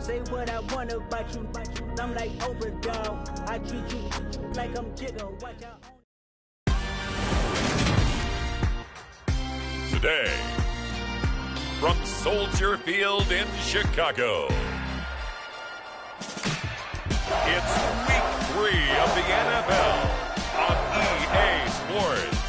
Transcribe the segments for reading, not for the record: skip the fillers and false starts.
Say what I want about you. I'm like overdog. I treat you like I'm Jigga. Watch out. Today, from Soldier Field in Chicago, it's Week 3 of the NFL on EA Sports.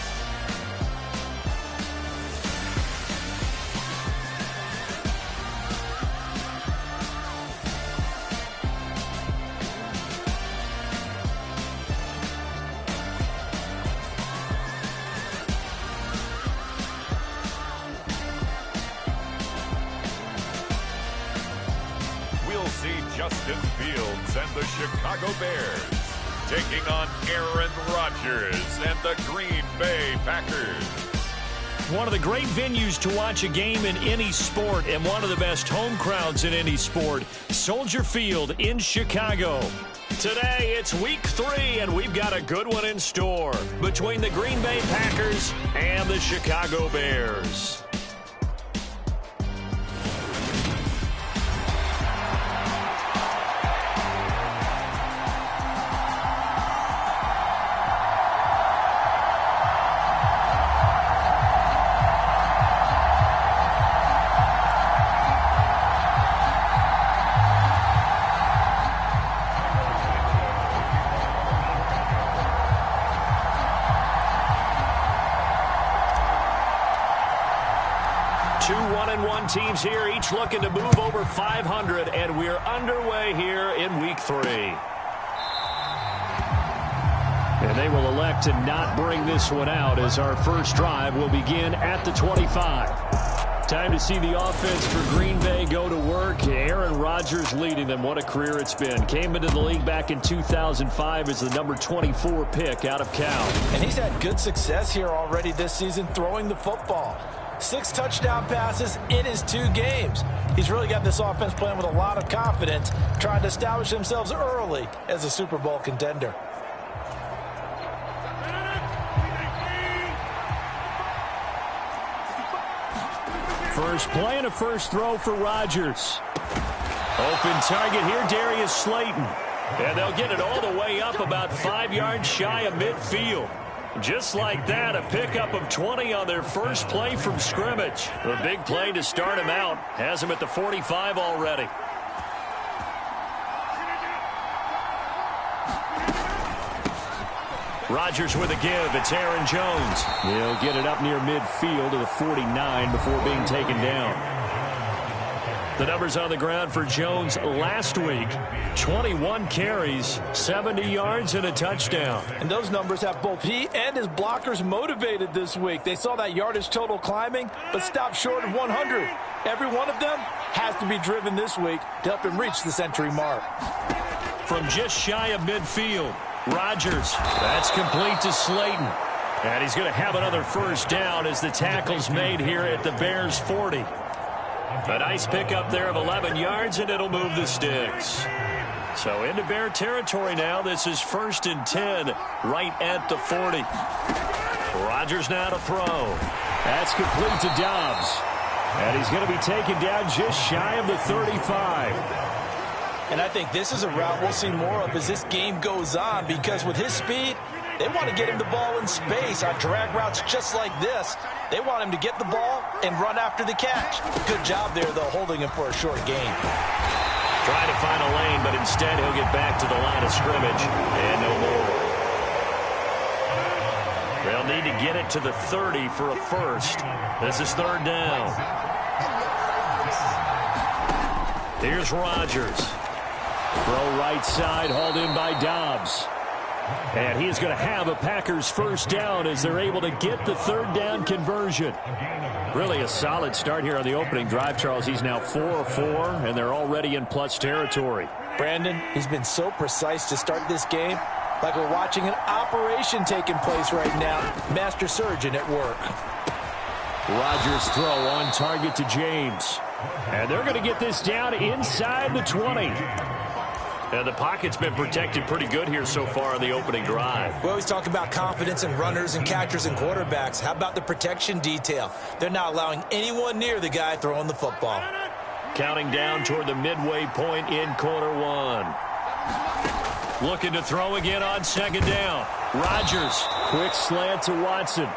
Justin Fields and the Chicago Bears taking on Aaron Rodgers and the Green Bay Packers. One of the great venues to watch a game in any sport and one of the best home crowds in any sport, Soldier Field in Chicago. Today, it's Week 3, and we've got a good one in store between the Green Bay Packers and the Chicago Bears. Two 1-1 teams here, each looking to move over 500, and we're underway here in Week 3. And they will elect to not bring this one out as our first drive will begin at the 25. Time to see the offense for Green Bay go to work. Aaron Rodgers leading them. What a career it's been. Came into the league back in 2005 as the number 24 pick out of Cal. And he's had good success here already this season throwing the football. 6 touchdown passes in his 2 games. He's really got this offense playing with a lot of confidence, trying to establish themselves early as a Super Bowl contender. First play and a first throw for Rodgers. Open target here, Darius Slayton. And they'll get it all the way up about 5 yards shy of midfield. Just like that, a pickup of 20 on their first play from scrimmage. A big play to start him out. Has him at the 45 already. Rodgers with a give. It's Aaron Jones. He'll get it up near midfield to the 49 before being taken down. The numbers on the ground for Jones last week. 21 carries, 70 yards, and a touchdown. And those numbers have both he and his blockers motivated this week. They saw that yardage total climbing, but stopped short of 100. Every one of them has to be driven this week to help him reach the century mark. From just shy of midfield, Rodgers. That's complete to Slayton. And he's going to have another first down as the tackle's made here at the Bears' 40. A nice pickup there of 11 yards, and it'll move the sticks. So into Bear territory now. This is 1st and 10 right at the 40. Rodgers now to throw. That's complete to Dobbs. And he's going to be taken down just shy of the 35. And I think this is a route we'll see more of as this game goes on, because with his speed, they want to get him the ball in space on drag routes just like this. They want him to get the ball and run after the catch. Good job there, though, holding him for a short gain. Trying to find a lane, but instead he'll get back to the line of scrimmage and no more. They'll need to get it to the 30 for a first. This is 3rd down. Here's Rodgers. Throw right side, hauled in by Dobbs. And he is going to have a Packers first down as they're able to get the 3rd down conversion. Really a solid start here on the opening drive, Charles. He's now 4 of 4, and they're already in plus territory. Brandon, he's been so precise to start this game, like we're watching an operation taking place right now. Master surgeon at work. Rodgers' throw on target to James. And they're going to get this down inside the 20. And the pocket's been protected pretty good here so far on the opening drive. We always talk about confidence in runners and catchers and quarterbacks. How about the protection detail? They're not allowing anyone near the guy throwing the football. counting down toward the midway point in quarter one. Looking to throw again on second down. Rodgers, quick slant to Watson.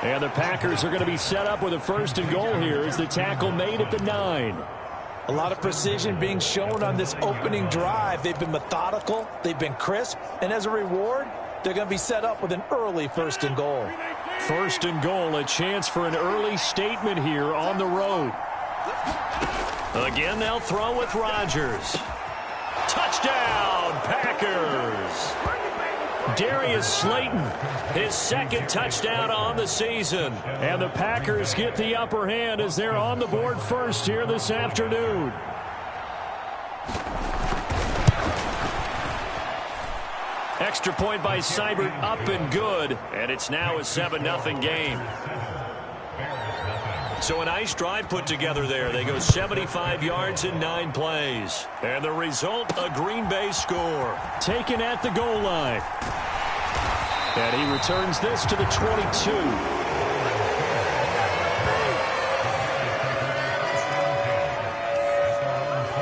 And the Packers are going to be set up with a first and goal here as the tackle made at the 9. A lot of precision being shown on this opening drive. They've been methodical, they've been crisp, and as a reward, they're going to be set up with an early first and goal. First and goal, a chance for an early statement here on the road. Again, they'll throw with Rodgers. Touchdown, Packers! Darius Slayton, his second touchdown on the season. And the Packers get the upper hand as they're on the board first here this afternoon. Extra point by Seibert, up and good. And it's now a 7-0 game. So a nice drive put together there. They go 75 yards in 9 plays. And the result, a Green Bay score. Taken at the goal line. And he returns this to the 22.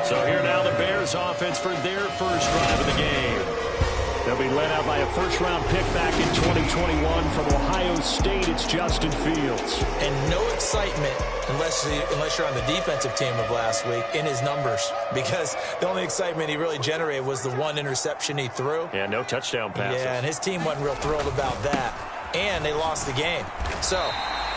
So here now the Bears offense for their first drive of the game. They'll be led out by a first-round pick back in 2021 from Ohio State. It's Justin Fields. And no excitement unless you're on the defensive team of last week in his numbers, because the only excitement he really generated was the one interception he threw. Yeah, no touchdown passes. Yeah, and his team wasn't real thrilled about that. And they lost the game. So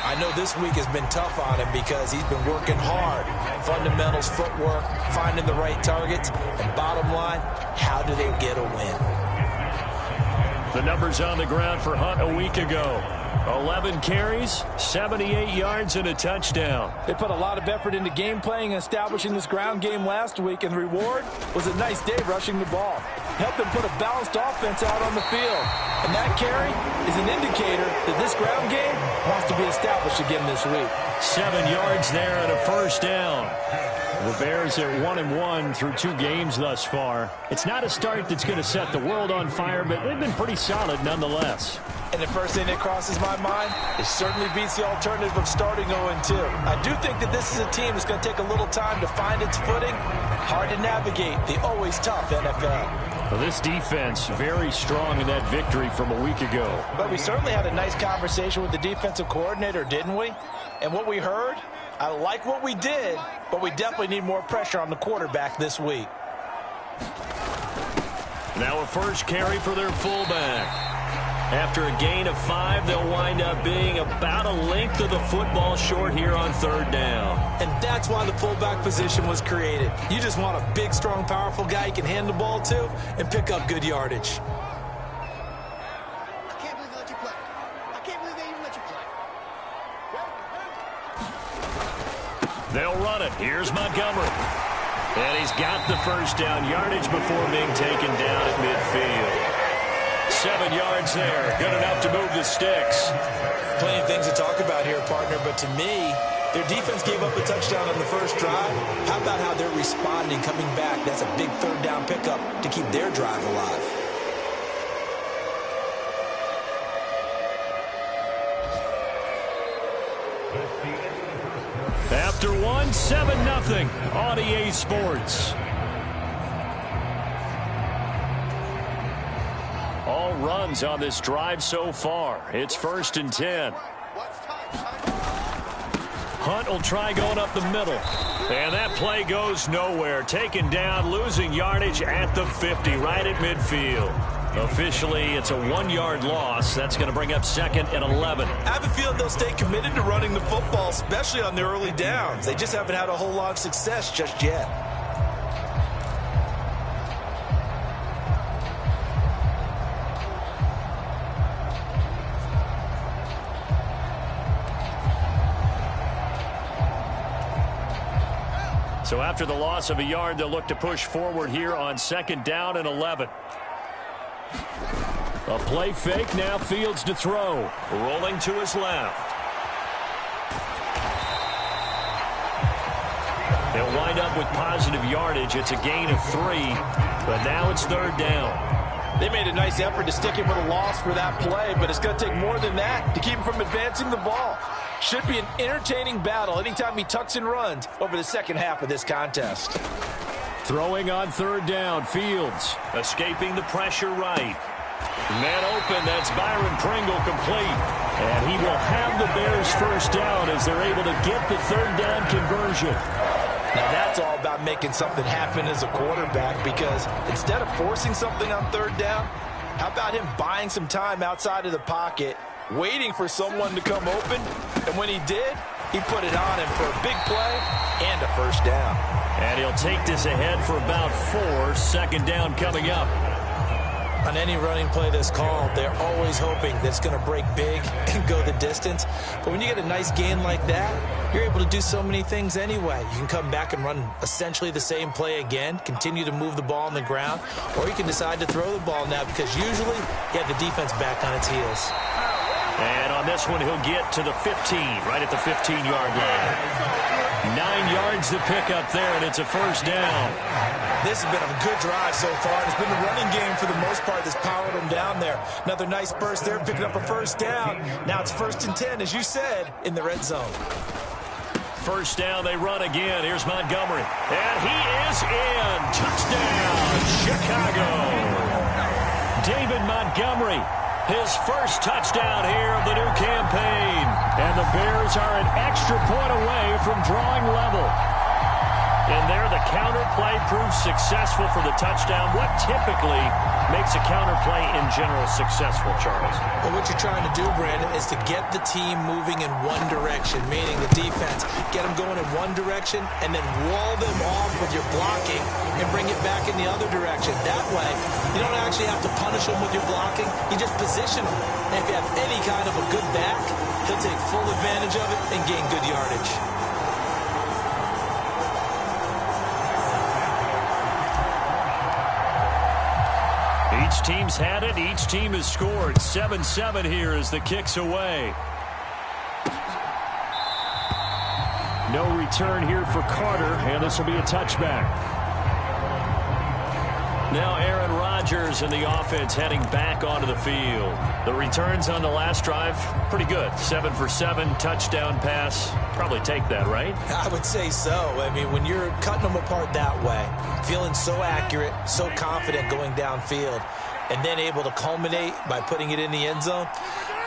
I know this week has been tough on him because he's been working hard. Fundamentals, footwork, finding the right targets. And bottom line, how do they get a win? The numbers on the ground for Hunt a week ago. 11 carries, 78 yards, and a touchdown. They put a lot of effort into game playing and establishing this ground game last week, and the reward was a nice day rushing the ball. Helped them put a balanced offense out on the field. And that carry is an indicator that this ground game wants to be established again this week. 7 yards there and a first down. The Bears are 1-1 through 2 games thus far. It's not a start that's going to set the world on fire, but they've been pretty solid nonetheless. And the first thing that crosses my mind, it certainly beats the alternative of starting 0-2. I do think that this is a team that's going to take a little time to find its footing. Hard to navigate the always tough NFL. Well, this defense very strong in that victory from a week ago. But we certainly had a nice conversation with the defensive coordinator, didn't we? And what we heard, I like what we did, but we definitely need more pressure on the quarterback this week. Now a first carry for their fullback. After a gain of 5, they'll wind up being about a length of the football short here on third down. And that's why the fullback position was created. You just want a big, strong, powerful guy you can hand the ball to and pick up good yardage. I can't believe they let you play. I can't believe they even let you play. They'll run it. Here's Montgomery. And he's got the first down yardage before being taken down at midfield. 7 yards there. Good enough to move the sticks. Plenty of things to talk about here, partner, but to me, their defense gave up a touchdown on the first drive. How about how they're responding, coming back? That's a big third down pickup to keep their drive alive. After one, 7-0 on EA Sports. All runs on this drive so far. It's 1st and 10. Hunt will try going up the middle. And that play goes nowhere. Taken down, losing yardage at the 50, right at midfield. Officially, it's a 1-yard loss. That's going to bring up 2nd and 11. I have a feeling they'll stay committed to running the football, especially on their early downs. They just haven't had a whole lot of success just yet. So after the loss of a yard, they'll look to push forward here on 2nd down and 11. A play fake, now Fields to throw. Rolling to his left. They'll wind up with positive yardage. It's a gain of 3, but now it's 3rd down. They made a nice effort to stick him with a loss for that play, but it's going to take more than that to keep him from advancing the ball. Should be an entertaining battle anytime he tucks and runs over the second half of this contest. Throwing on third down, Fields escaping the pressure right. Man open, that's Byron Pringle complete. And he will have the Bears first down as they're able to get the third down conversion. Now that's all about making something happen as a quarterback, because instead of forcing something on third down, how about him buying some time outside of the pocket, waiting for someone to come open, and when he did, he put it on him for a big play and a first down. And he'll take this ahead for about 4. Second down coming up. On any running play that's called, they're always hoping that it's going to break big and go the distance. But when you get a nice gain like that, you're able to do so many things anyway. You can come back and run essentially the same play again, continue to move the ball on the ground, or you can decide to throw the ball now because usually you have the defense back on its heels. And on this one, he'll get to the 15, right at the 15-yard line. 9 yards to pick up there, and it's a first down. This has been a good drive so far. It's been the running game for the most part that's powered them down there. Another nice burst there, picking up a first down. Now it's 1st and 10, as you said, in the red zone. First down, they run again. Here's Montgomery. And he is in. Touchdown, Chicago. David Montgomery, his first touchdown here of the new campaign. And the Bears are an extra point away from drawing level. And there, the counter play proves successful for the touchdown. What typically makes a counter play in general successful, Charles? Well, what you're trying to do, Brandon, is to get the team moving in one direction, meaning the defense. Get them going in one direction and then wall them off with your blocking and bring it back in the other direction. That way, you don't actually have to punish them with your blocking. You just position them. And if you have any kind of a good back, he'll take full advantage of it and gain good yardage. Each team's had it. Each team has scored. 7-7 here as the kick's away. No return here for Carter, and this will be a touchback. Now Aaron Rodgers and the offense heading back onto the field. The returns on the last drive, pretty good. 7 for 7, touchdown pass. Probably take that, right? I would say so. I mean, when you're cutting them apart that way, feeling so accurate, so confident going downfield, and then able to culminate by putting it in the end zone,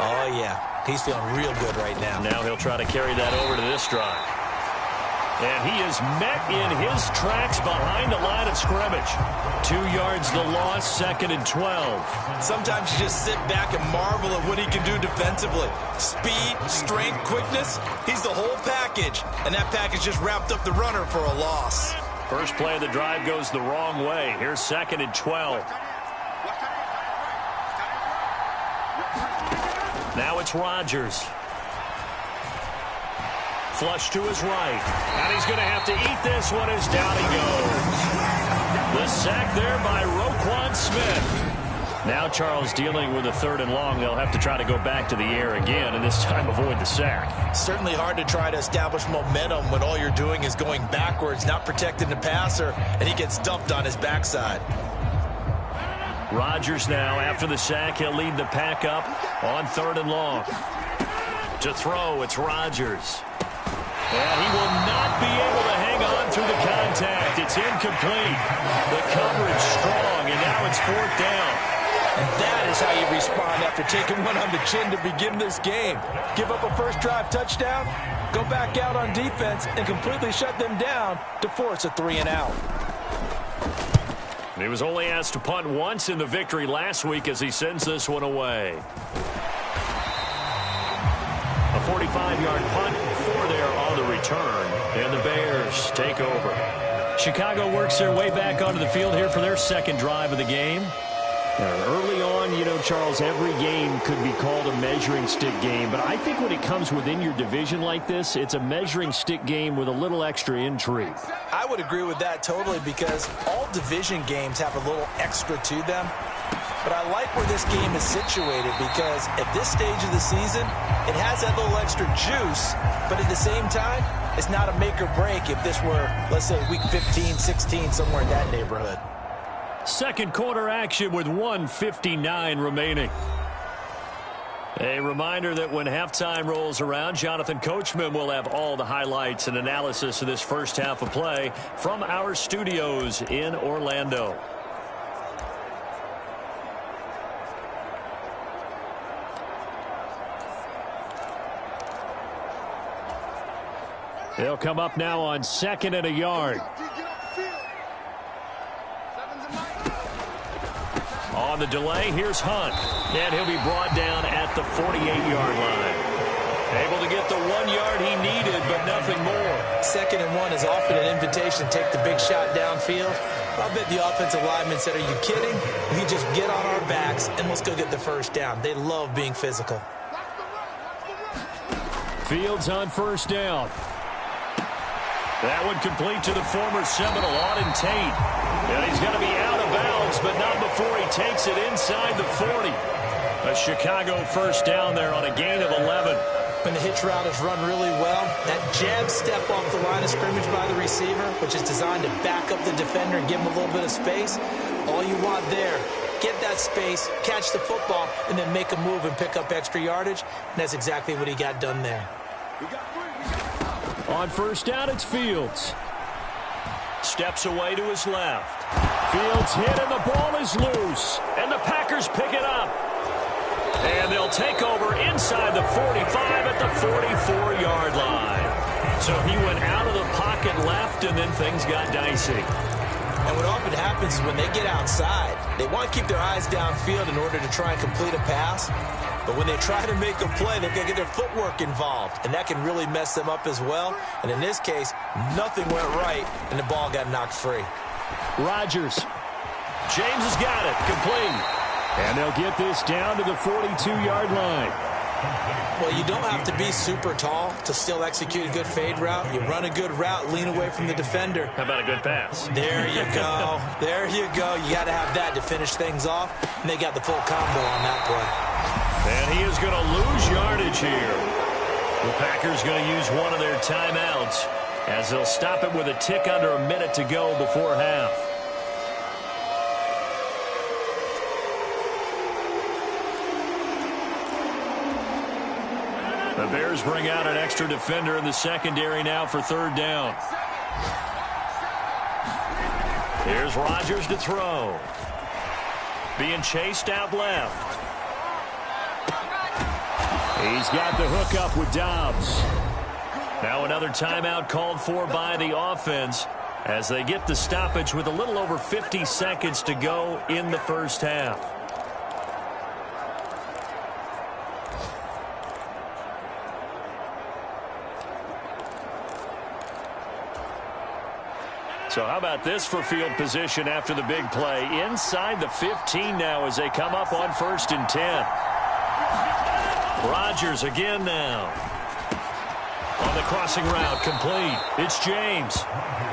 oh, yeah, he's feeling real good right now. Now he'll try to carry that over to this drive. And he is met in his tracks behind the line of scrimmage. 2 yards the loss, 2nd and 12. Sometimes you just sit back and marvel at what he can do defensively. Speed, strength, quickness, he's the whole package. And that package just wrapped up the runner for a loss. First play of the drive goes the wrong way. Here's 2nd and 12. Now it's Rodgers. Flush to his right. And he's going to have to eat this one as down he goes. The sack there by Roquan Smith. Now Charles dealing with a 3rd and long. They'll have to try to go back to the air again and this time avoid the sack. Certainly hard to try to establish momentum when all you're doing is going backwards, not protecting the passer, and he gets dumped on his backside. Rodgers now, after the sack, he'll lead the pack up on 3rd and long. To throw, it's Rodgers. And he will not be able to hang on through the contact. It's incomplete. The coverage strong, and now it's 4th down. And that is how you respond after taking one on the chin to begin this game. Give up a first drive touchdown, go back out on defense, and completely shut them down to force a 3-and-out. He was only asked to punt once in the victory last week as he sends this one away. A 45-yard punt for there on the return, and the Bears take over. Chicago works their way back onto the field here for their 2nd drive of the game. Early on, you know, Charles, every game could be called a measuring stick game, but I think when it comes within your division like this, it's a measuring stick game with a little extra intrigue. I would agree with that totally, because all division games have a little extra to them. But I like where this game is situated, because at this stage of the season, it has that little extra juice, but at the same time, it's not a make or break if this were, let's say, week 15, 16, somewhere in that neighborhood. Second quarter action with 1:59 remaining. A reminder that when halftime rolls around, Jonathan Coachman will have all the highlights and analysis of this first half of play from our studios in Orlando. They'll come up now on 2nd and a yard. On the delay, here's Hunt. And he'll be brought down at the 48-yard line. Able to get the 1 yard he needed, but nothing more. 2nd and 1 is often an invitation to take the big shot downfield. I bet the offensive lineman said, are you kidding? We just get on our backs and let's go get the first down. They love being physical. Fields on first down. That one complete to the former Seminole, Auden Tate. And he's going to be out of bounds, but not before he takes it inside the 40. A Chicago first down there on a gain of 11. When the hitch route is run really well, that jab step off the line of scrimmage by the receiver, which is designed to back up the defender and give him a little bit of space, all you want there, get that space, catch the football, and then make a move and pick up extra yardage. And that's exactly what he got done there. On first down, it's Fields. Steps away to his left. Fields hit and the ball is loose. And the Packers pick it up. And they'll take over inside the 45 at the 44-yard line. So he went out of the pocket left, and then things got dicey. And what often happens is when they get outside, they want to keep their eyes downfield in order to try and complete a pass. But when they try to make a play, they've got to get their footwork involved. And that can really mess them up as well. And in this case, nothing went right, and the ball got knocked free. Rodgers. James has got it. Complete. And they'll get this down to the 42-yard line. Well, you don't have to be super tall to still execute a good fade route. You run a good route, lean away from the defender. How about a good pass? There you go. There you go. You got to have that to finish things off. And they got the full combo on that play. And he is going to lose yardage here. The Packers going to use one of their timeouts as they'll stop it with a tick under a minute to go before half. The Bears bring out an extra defender in the secondary now for third down. Here's Rodgers to throw. Being chased out left. He's got the hook up with Dobbs. Now another timeout called for by the offense as they get the stoppage with a little over 50 seconds to go in the first half. So how about this for field position after the big play? Inside the 15 now as they come up on 1st and 10. Rodgers again now. On the crossing route, complete. It's James.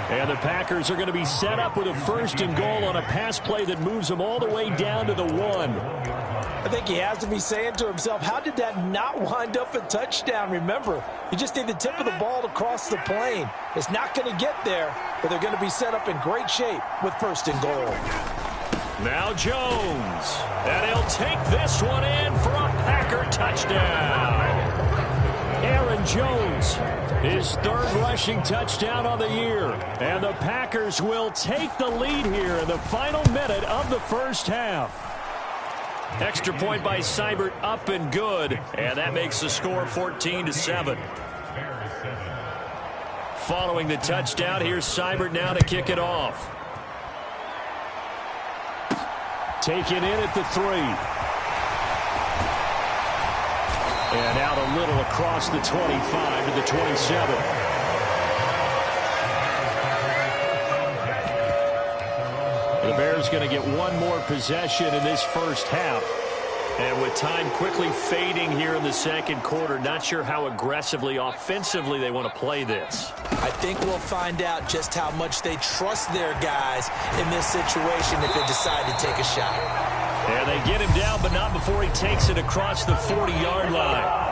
And the Packers are going to be set up with a 1st and goal on a pass play that moves them all the way down to the 1. I think he has to be saying to himself, how did that not wind up a touchdown? Remember, you just need the tip of the ball to cross the plane. It's not going to get there, but they're going to be set up in great shape with 1st and goal. Now Jones. And he'll take this one in for a Packer touchdown. Aaron Jones, his 3rd rushing touchdown on the year. And the Packers will take the lead here in the final minute of the first half. Extra point by Seibert up and good. And that makes the score 14-7. Following the touchdown, here's Seibert now to kick it off. Taken in at the 3. And out a little across the 25 to the 27. The Bears going to get one more possession in this first half. And with time quickly fading here in the second quarter, not sure how aggressively, offensively they want to play this. I think we'll find out just how much they trust their guys in this situation if they decide to take a shot. And they get him down, but not before he takes it across the 40-yard line.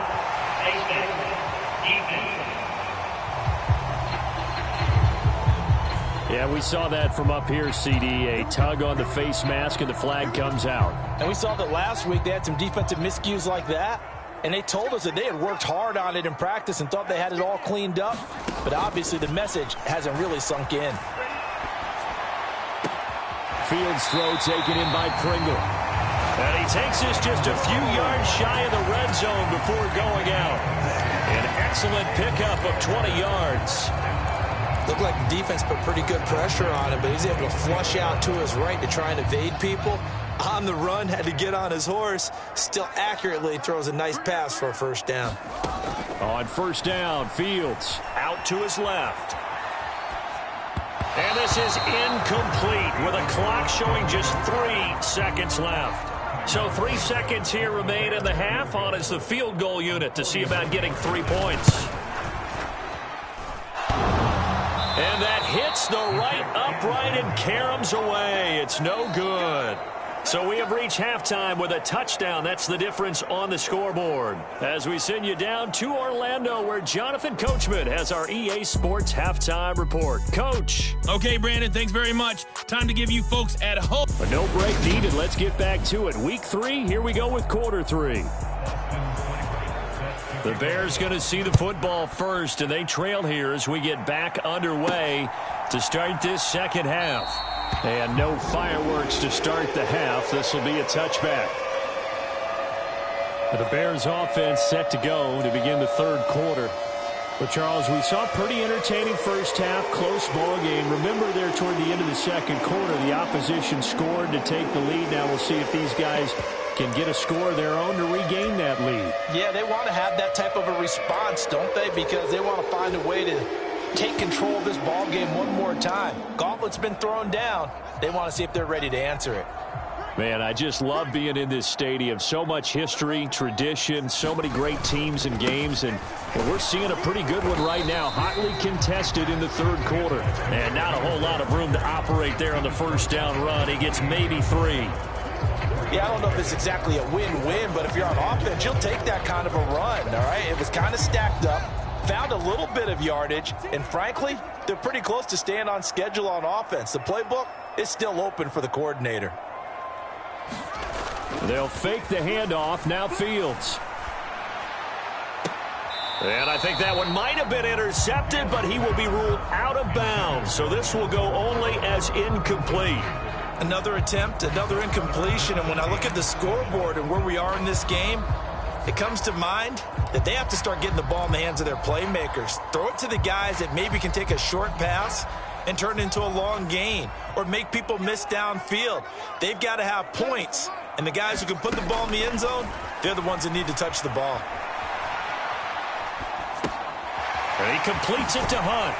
Yeah, we saw that from up here, CD. A tug on the face mask, and the flag comes out. And we saw that last week they had some defensive miscues like that. And they told us that they had worked hard on it in practice and thought they had it all cleaned up. But obviously the message hasn't really sunk in. Fields throw taken in by Pringle. And he takes this just a few yards shy of the red zone before going out. An excellent pickup of 20 yards. Looked like the defense put pretty good pressure on him, but he's able to flush out to his right to try and evade people. On the run, had to get on his horse. Still accurately throws a nice pass for a first down. On first down, Fields out to his left. And this is incomplete with a clock showing just 3 seconds left. So 3 seconds here remain in the half. On is the field goal unit to see about getting 3 points. And that hits the right upright and caroms away. It's no good. So we have reached halftime with a touchdown. That's the difference on the scoreboard. As we send you down to Orlando, where Jonathan Coachman has our EA Sports halftime report. Coach. Okay, Brandon, thanks very much. Time to give you folks at home. But no break needed. Let's get back to it. Week 3, here we go with quarter 3. The Bears going to see the football first, and they trail here as we get back underway to start this second half. And no fireworks to start the half. This will be a touchback. The Bears offense set to go to begin the third quarter. But, Charles, we saw a pretty entertaining first half, close ball game. Remember there toward the end of the second quarter, the opposition scored to take the lead. Now we'll see if these guys can get a score of their own to regain that lead. Yeah, they want to have that type of a response, don't they? Because they want to find a way to take control of this ball game one more time. Gauntlet's been thrown down. They want to see if they're ready to answer it. Man, I just love being in this stadium. So much history, tradition, so many great teams and games, and we're seeing a pretty good one right now. Hotly contested in the third quarter. And not a whole lot of room to operate there on the first down run. He gets maybe 3. Yeah, I don't know if it's exactly a win-win, but if you're on offense, you'll take that kind of a run, all right? It was kind of stacked up. Found a little bit of yardage, and frankly, they're pretty close to staying on schedule on offense. The playbook is still open for the coordinator. They'll fake the handoff. Now Fields. And I think that one might have been intercepted, but he will be ruled out of bounds. So this will go only as incomplete. Another attempt, another incompletion, and when I look at the scoreboard and where we are in this game, it comes to mind that they have to start getting the ball in the hands of their playmakers. Throw it to the guys that maybe can take a short pass and turn it into a long gain or make people miss downfield. They've got to have points, and the guys who can put the ball in the end zone, they're the ones that need to touch the ball. And he completes it to Hunt.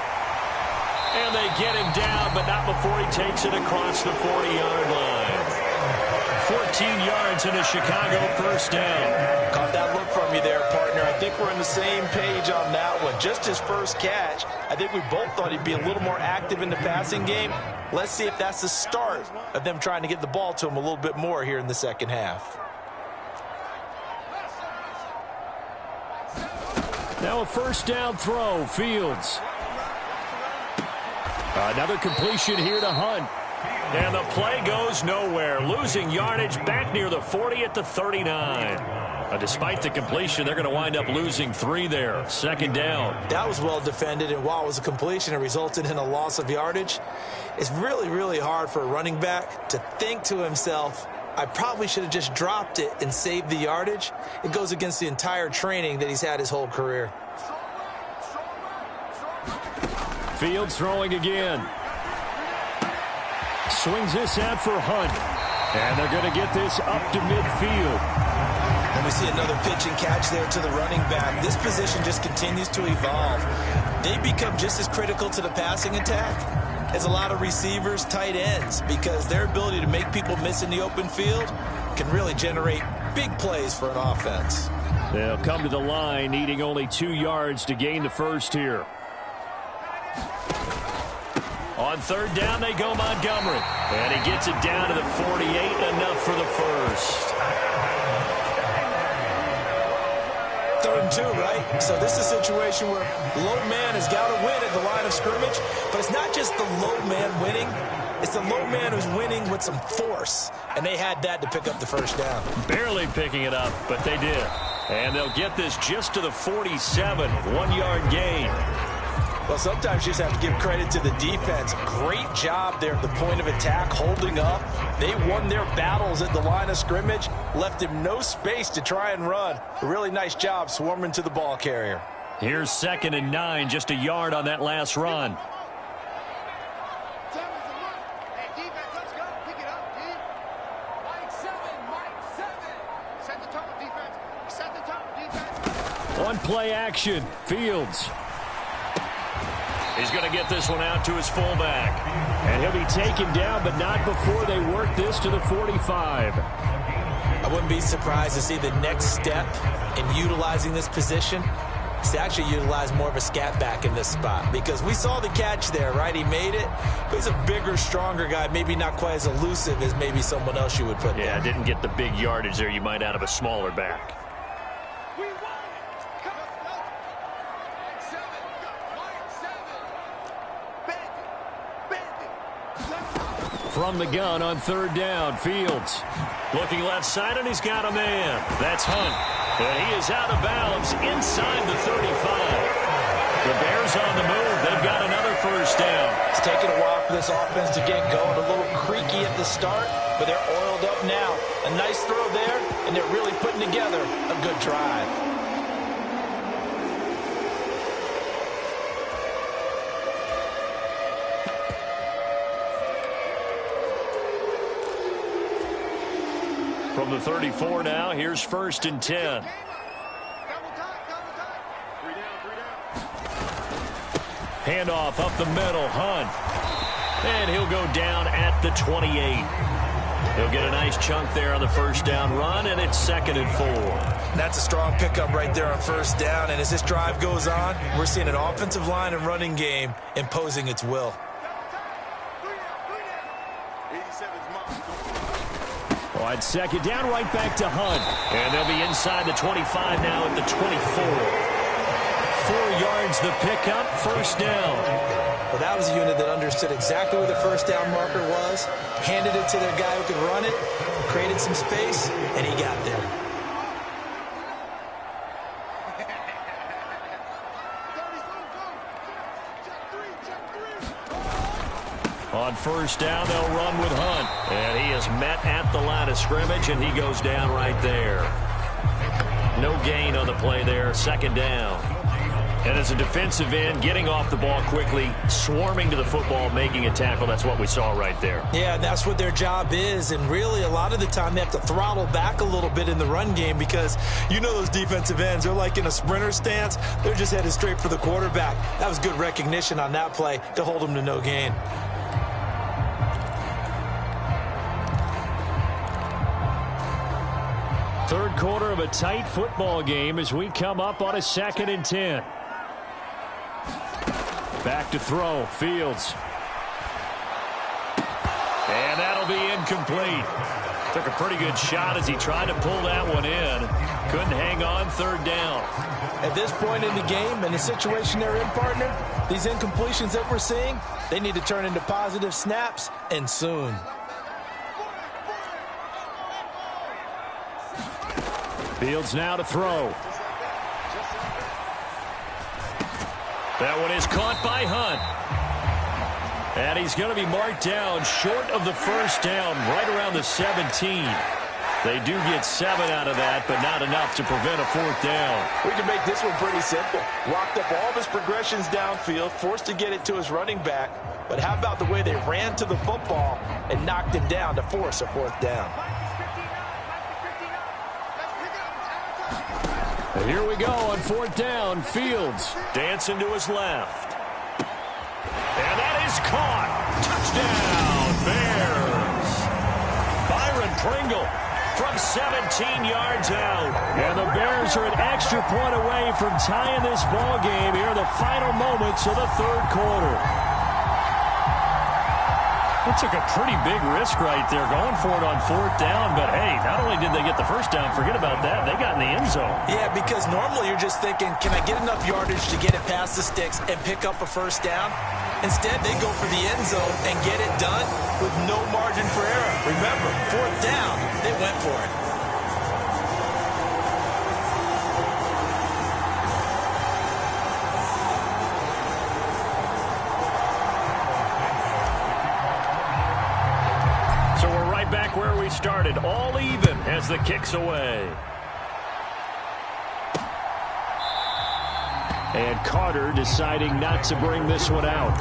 And they get him down, but not before he takes it across the 40-yard line. 14 yards in a Chicago first down. Caught that look from you there, partner. I think we're on the same page on that one. Just his first catch. I think we both thought he'd be a little more active in the passing game. Let's see if that's the start of them trying to get the ball to him a little bit more here in the second half. Now a first down throw. Fields. Another completion here to Hunt. And the play goes nowhere. Losing yardage back near the 40 at the 39. Despite the completion, they're going to wind up losing 3 there. Second down. That was well defended, and while it was a completion, it resulted in a loss of yardage. It's really, really hard for a running back to think to himself, I probably should have just dropped it and saved the yardage. It goes against the entire training that he's had his whole career. Fields throwing again. Swings this out for Hunt. And they're going to get this up to midfield. And we see another pitch and catch there to the running back. This position just continues to evolve. They become just as critical to the passing attack as a lot of receivers, tight ends, because their ability to make people miss in the open field can really generate big plays for an offense. They'll come to the line, needing only 2 yards to gain the first here. On third down, they go Montgomery. And he gets it down to the 48, enough for the first. 3rd and 2, right? So this is a situation where low man has got to win at the line of scrimmage, but it's not just the low man winning. It's the low man who's winning with some force, and they had that to pick up the first down. Barely picking it up, but they did. And they'll get this just to the 47, 1-yard gain. Well, sometimes you just have to give credit to the defense. Great job there at the point of attack, holding up. They won their battles at the line of scrimmage, left him no space to try and run. A really nice job swarming to the ball carrier. Here's 2nd and 9, just a yard on that last run. On play action, Fields. He's going to get this one out to his fullback. And he'll be taken down, but not before they work this to the 45. I wouldn't be surprised to see the next step in utilizing this position is to actually utilize more of a scat back in this spot. Because we saw the catch there, right? He made it. But he's a bigger, stronger guy, maybe not quite as elusive as maybe someone else you would put there. Yeah, didn't get the big yardage there you might out of a smaller back. From the gun on 3rd down, Fields. Looking left side, and he's got a man. That's Hunt. And he is out of bounds inside the 35. The Bears on the move. They've got another 1st down. It's taken a while for this offense to get going. A little creaky at the start, but they're oiled up now. A nice throw there, and they're really putting together a good drive. From the 34 now, here's 1st and 10. Handoff up the middle, Hunt. And he'll go down at the 28. He'll get a nice chunk there on the 1st down run, and it's 2nd and 4. That's a strong pickup right there on 1st down, and as this drive goes on, we're seeing an offensive line and running game imposing its will. On 2nd down, right back to Hunt. And they'll be inside the 25 now at the 24. 4 yards the pickup, 1st down. Well, that was a unit that understood exactly where the 1st down marker was, handed it to their guy who could run it, created some space, and he got there. On 1st down, they'll run with Hunt. And he is met at the line of scrimmage, and he goes down right there. No gain on the play there, 2nd down. And as a defensive end, getting off the ball quickly, swarming to the football, making a tackle, that's what we saw right there. Yeah, that's what their job is, and really a lot of the time they have to throttle back a little bit in the run game because you know those defensive ends, they're like in a sprinter stance. They're just headed straight for the quarterback. That was good recognition on that play to hold them to no gain. Third quarter of a tight football game as we come up on a 2nd and 10. Back to throw, Fields. And that'll be incomplete. Took a pretty good shot as he tried to pull that one in. Couldn't hang on, 3rd down. At this point in the game and the situation they're in, partner, these incompletions that we're seeing, they need to turn into positive snaps, and soon. Fields now to throw. That one is caught by Hunt. And he's going to be marked down short of the 1st down, right around the 17. They do get 7 out of that, but not enough to prevent a 4th down. We can make this one pretty simple. Locked up all of his progressions downfield, forced to get it to his running back. But how about the way they ran to the football and knocked him down to force a 4th down? And here we go on 4th down. Fields dancing to his left. And that is caught. Touchdown, Bears. Byron Pringle from 17 yards out. And the Bears are an extra point away from tying this ball game here in the final moments of the 3rd quarter. They took a pretty big risk right there going for it on 4th down, but hey, not only did they get the 1st down, forget about that, they got in the end zone. Yeah, because normally you're just thinking, can I get enough yardage to get it past the sticks and pick up a 1st down? Instead, they go for the end zone and get it done with no margin for error. Remember, 4th down, they went for it. back where we started. All even as the kick's away. And Carter deciding not to bring this one out.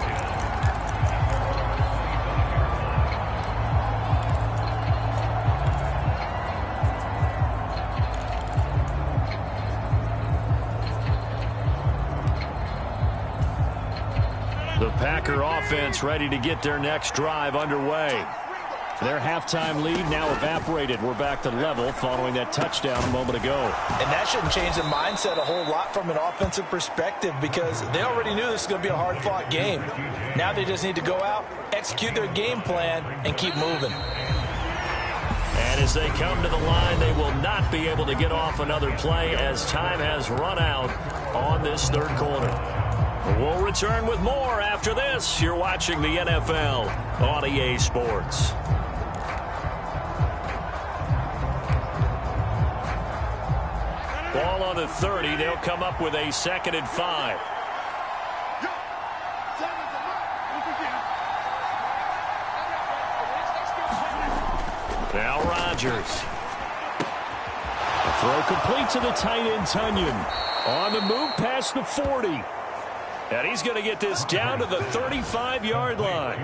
The Packer offense ready to get their next drive underway. Their halftime lead now evaporated. We're back to level following that touchdown a moment ago. And that shouldn't change the mindset a whole lot from an offensive perspective because they already knew this was going to be a hard-fought game. Now they just need to go out, execute their game plan, and keep moving. And as they come to the line, they will not be able to get off another play as time has run out on this third quarter. We'll return with more after this. You're watching the NFL on EA Sports. Ball on the 30. They'll come up with a 2nd and 5. Now Rodgers. A throw complete to the tight end, Tunyon. On the move past the 40. And he's going to get this down to the 35-yard line.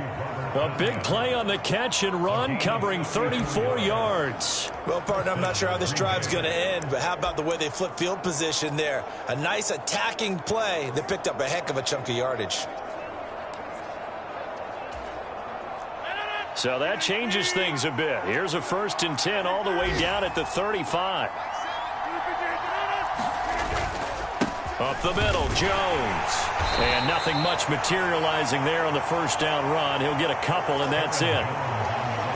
A big play on the catch and run, covering 34 yards. Well, partner, I'm not sure how this drive's going to end, but how about the way they flip field position there? A nice attacking play that picked up a heck of a chunk of yardage. So that changes things a bit. Here's a 1st and 10 all the way down at the 35. Up the middle, Jones. And nothing much materializing there on the 1st down run. He'll get a couple, and that's it.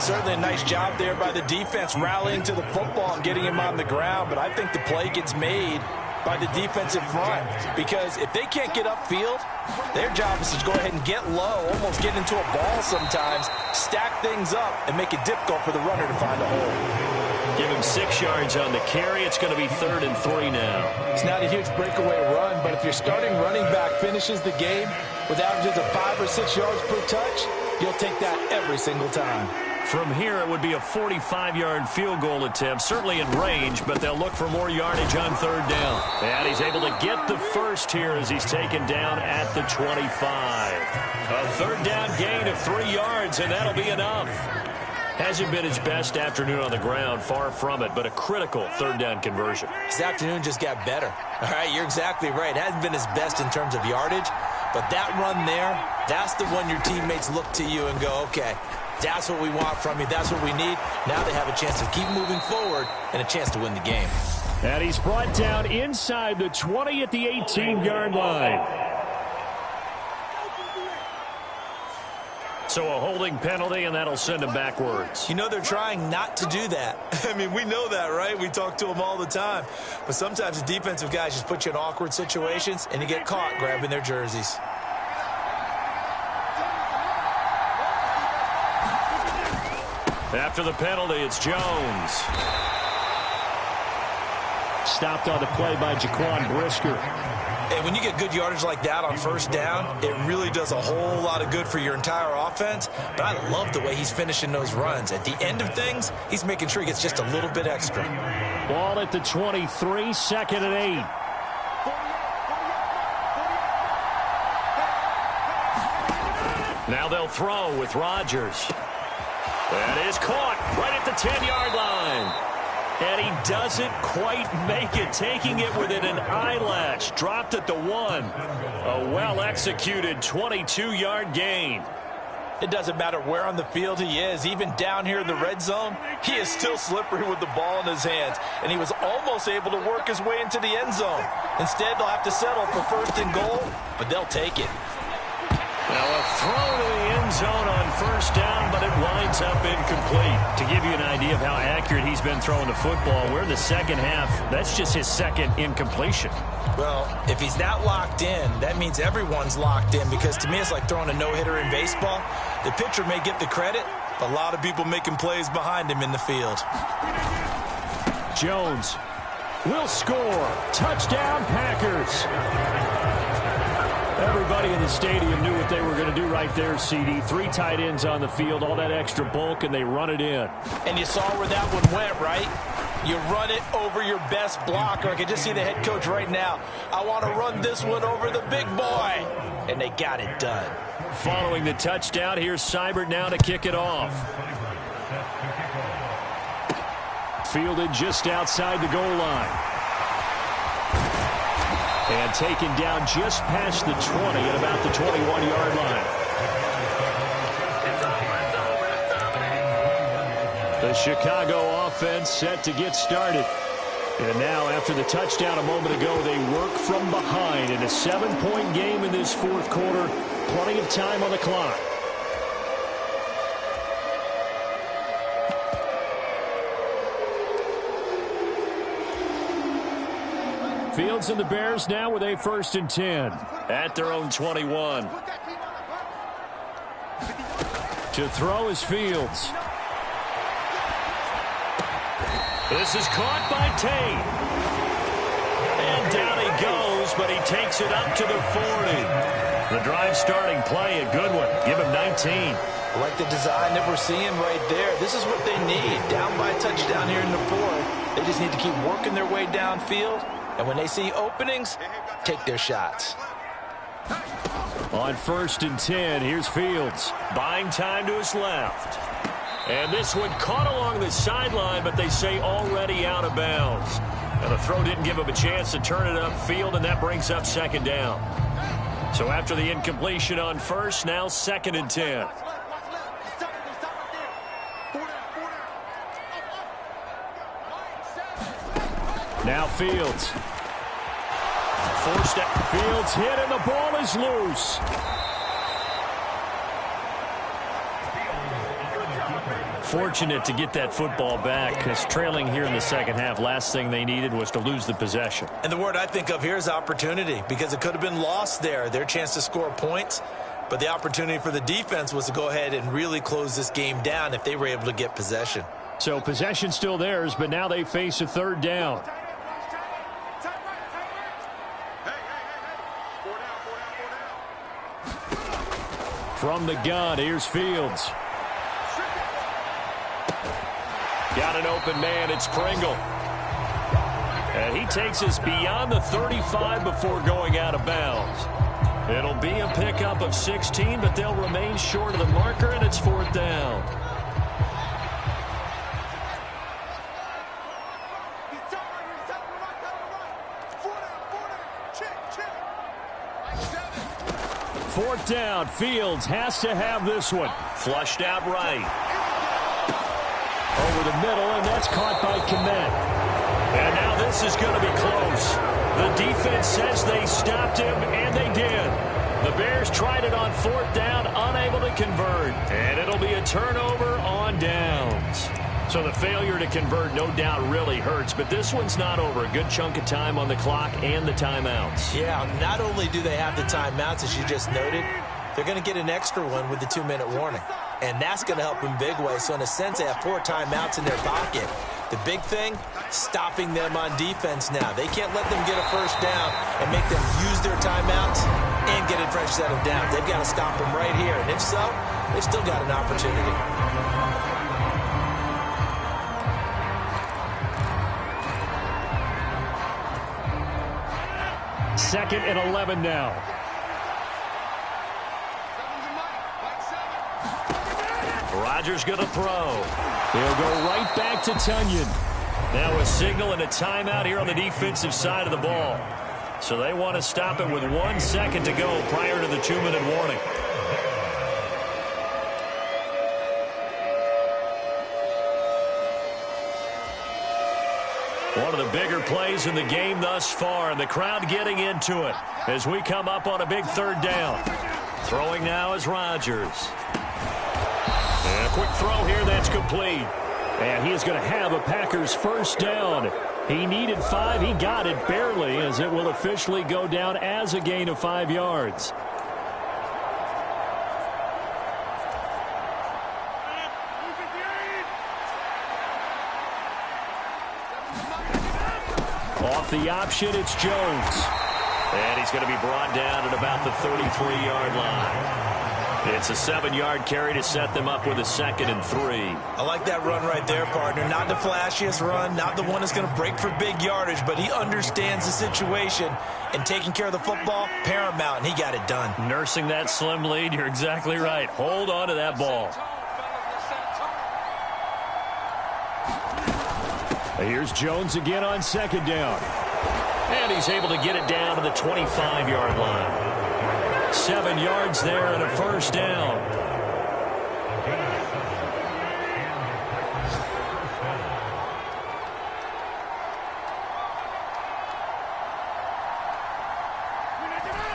Certainly a nice job there by the defense rallying to the football and getting him on the ground, but I think the play gets made by the defensive front because if they can't get upfield, their job is to go ahead and get low, almost get into a ball sometimes, stack things up, and make it difficult for the runner to find a hole. Give him 6 yards on the carry. It's going to be 3rd and 3 now. It's not a huge breakaway run, but if your starting running back finishes the game with averages of 5 or 6 yards per touch, you'll take that every single time. From here, it would be a 45-yard field goal attempt, certainly in range, but they'll look for more yardage on 3rd down. And he's able to get the first here as he's taken down at the 25. A 3rd down gain of 3 yards, and that'll be enough. Hasn't been his best afternoon on the ground, far from it, but a critical 3rd down conversion. His afternoon just got better. All right, you're exactly right. It hasn't been his best in terms of yardage, but that run there, that's the one your teammates look to you and go, okay, that's what we want from you. That's what we need. Now they have a chance to keep moving forward and a chance to win the game. And he's brought down inside the 20 at the 18-yard line. So a holding penalty, and that'll send him backwards. You know, they're trying not to do that. I mean, we know that, right? We talk to them all the time. But sometimes the defensive guys just put you in awkward situations, and you get caught grabbing their jerseys. After the penalty, it's Jones. Stopped on the play by Jaquan Brisker. And when you get good yardage like that on 1st down, it really does a whole lot of good for your entire offense. But I love the way he's finishing those runs. At the end of things, he's making sure he gets just a little bit extra. Ball at the 23, 2nd and 8. Now they'll throw with Rodgers. That is caught right at the 10-yard line. And he doesn't quite make it, taking it within an eyelash. Dropped at the 1. A well-executed 22-yard gain. It doesn't matter where on the field he is, even down here in the red zone, he is still slippery with the ball in his hands. And he was almost able to work his way into the end zone. Instead, they'll have to settle for 1st and goal, but they'll take it. Now a throw to the end zone on 1st down, but it winds up incomplete. To give you an idea of how accurate he's been throwing the football, we're in the 2nd half. That's just his 2nd incompletion. Well, if he's not locked in, that means everyone's locked in, because to me it's like throwing a no-hitter in baseball. The pitcher may get the credit, but a lot of people making plays behind him in the field. Jones will score. Touchdown, Packers. Everybody in the stadium knew what they were going to do right there, CD. 3 tight ends on the field, all that extra bulk, and they run it in. And you saw where that one went, right? You run it over your best blocker. I can just see the head coach right now. I want to run this one over the big boy. And they got it done. Following the touchdown, here's Seibert now to kick it off. Fielded just outside the goal line. And taken down just past the 20 at about the 21-yard line. The Chicago offense set to get started. And now, after the touchdown a moment ago, they work from behind in a 7-point game in this fourth quarter. Plenty of time on the clock. Fields and the Bears now with a 1st and 10 at their own 21. To throw is Fields. This is caught by Tate. And down he goes, but he takes it up to the 40. The drive starting play, a good one. Give him 19. I like the design that we're seeing right there. This is what they need. Down by a touchdown here in the 4th. They just need to keep working their way downfield. And when they see openings, take their shots. On 1st and 10, here's Fields. Buying time to his left. And this one caught along the sideline, but they say already out of bounds. And the throw didn't give him a chance to turn it upfield, and that brings up 2nd down. So after the incompletion on 1st, now 2nd and 10. Now Fields. Forced out. Fields hit, and the ball is loose. Fortunate to get that football back, because trailing here in the second half, last thing they needed was to lose the possession. And the word I think of here is opportunity, because it could have been lost there. Their chance to score points, but the opportunity for the defense was to go ahead and really close this game down if they were able to get possession. So possession still theirs, but now they face a 3rd down. From the gun, here's Fields. Got an open man, it's Pringle. And he takes us beyond the 35 before going out of bounds. It'll be a pickup of 16, but they'll remain short of the marker, and it's 4th down. Fourth down, Fields has to have this one. Flushed out right. Over the middle, and that's caught by Kmet. And now this is going to be close. The defense says they stopped him, and they did. The Bears tried it on 4th down, unable to convert. And it'll be a turnover on downs. So the failure to convert, no doubt, really hurts. But this one's not over. A good chunk of time on the clock and the timeouts. Yeah, not only do they have the timeouts, as you just noted, they're going to get an extra one with the 2-minute warning. And that's going to help in big way. So in a sense, they have 4 timeouts in their pocket. The big thing, stopping them on defense now. They can't let them get a 1st down and make them use their timeouts and get a fresh set of downs. They've got to stop them right here. And if so, they've still got an opportunity. 2nd and 11 now. Rodgers going to throw. He'll go right back to Tunyon. Now a signal and a timeout here on the defensive side of the ball. So they want to stop it with 1 second to go prior to the 2-minute warning. One of the bigger plays in the game thus far, and the crowd getting into it as we come up on a big 3rd down. Throwing now is Rodgers. And a quick throw here, that's complete. And he is going to have a Packers 1st down. He needed 5. He got it barely, as it will officially go down as a gain of 5 yards. Off the option, it's Jones. And he's going to be brought down at about the 33-yard line. It's a 7-yard carry to set them up with a 2nd and 3. I like that run right there, partner. Not the flashiest run, not the one that's going to break for big yardage, but he understands the situation, and taking care of the football, paramount, and he got it done. Nursing that slim lead, you're exactly right. Hold on to that ball. Here's Jones again on 2nd down. And he's able to get it down to the 25-yard line. 7 yards there and a 1st down.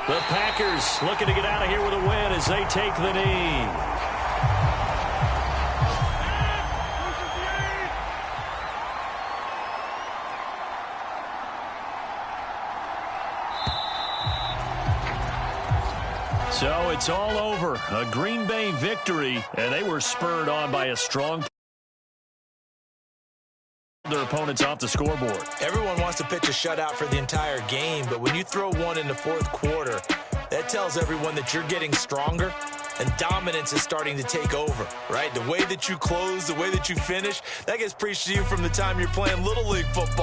The Packers looking to get out of here with a win as they take the knee. So it's all over. A Green Bay victory, and they were spurred on by a strong their opponents off the scoreboard. Everyone wants to pitch a shutout for the entire game, but when you throw one in the 4th quarter, that tells everyone that you're getting stronger and dominance is starting to take over, right? The way that you close, the way that you finish, that gets preached to you from the time you're playing Little League football.